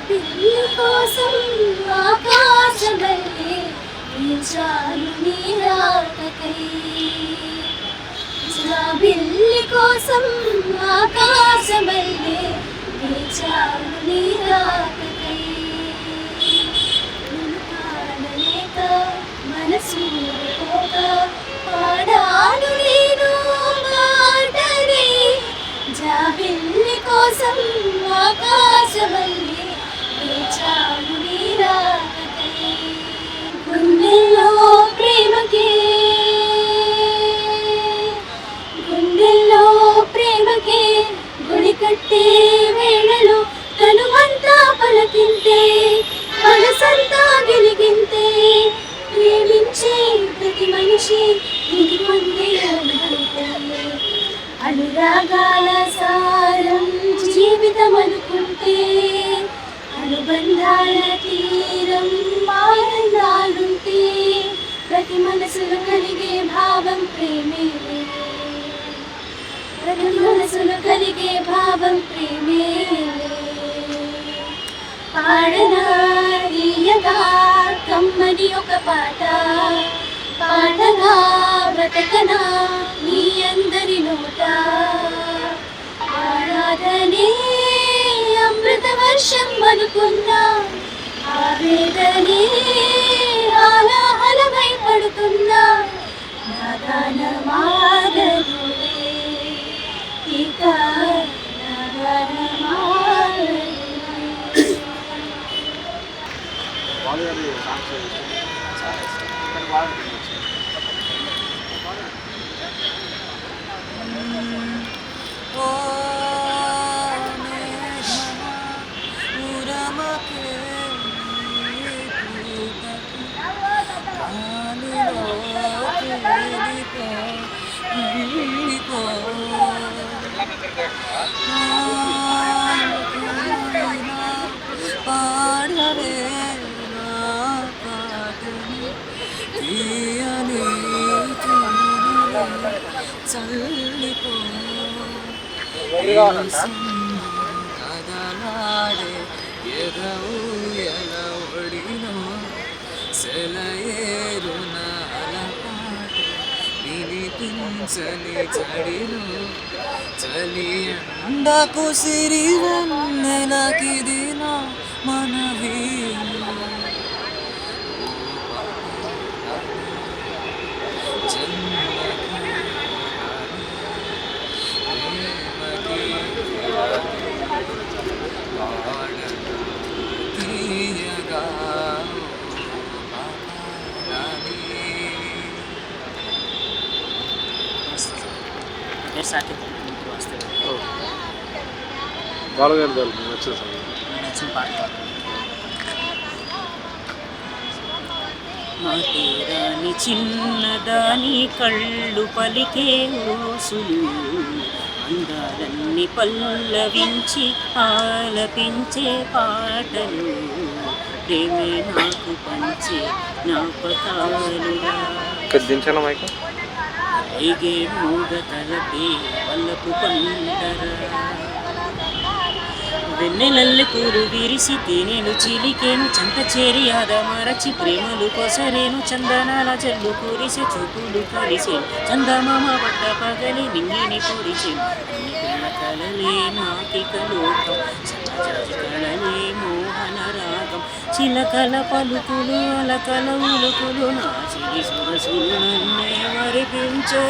పిల్లి కోసం ఆకాశమల్లే వేచాను నీ రాకకై. బిల్లి కోసం ఆకాశమల్లే వేచాను నీ రాకకై. పాడలేక మనసు పోక పాడాను నేను మాటనే. జాబిల్లి కోసం ఆకాశమల్లే వేచాను నీ రాకకై. గుండెల్లో ప్రేమకే గుడి కట్టే వేళలో తనువంతా పలకింతే మనసంతా గిలిగింతే. ప్రేమించే ప్రతి మనిషి ఇది పొందే అనురాగాల సారం జీవితం అనుకుంటే. అనుబంధాల తీరం ఆనందాలుంటే ప్రతి మనసులో కలిగే భావం ప్రేమే. ప్రతి మనసులో కలిగే భావం ప్రేమే. పాడనా తీయగా కమ్మని ఒక పాట పాటగా బ్రతకనా నీ అందరి నోట. ఆరాధనే అమృత వర్షం అనుకున్నా ఆవేదనే ఆలాహలమై పడుతున్నా. నా గానమాగదులే ఇక నా గానమాగదులే. చల్లిపో కదలాడే ఎదవు ఎలా ఒడినో సెలయేరు నాలపాట వినిపించని చడిలో చలి ఎండకు సిరి వెన్నెలకిది నా మనవి. మాటేరాని చిన్నదాని కళ్ళు పలికే ఊసులు అందాలన్నీ పల్లవించి ఆలపించే పాటలు. ప్రేమే నాకు పంచే జ్ఞాపకాలుగా ఎగే మూగ తలపే వల్లపు పంటరా. వెన్నెలల్లి పూలు విరిసి తేనెలు చిలికేను చెంత చేరి ఆద మరచి ప్రేమలు కొసరేను. చందనాల జల్లు కురిసే చూపులు కలిసేను చందమామ పట్ట పగలి నింగిని పొడిచేను. పిల్ల కలలే నాకిక లోకం సమాజాజి కళలే మోహన రాగం. చిలకల పలుకులు అలకల ఉలుకులు నా చిరి సొగసులు నన్నే మరిపించే.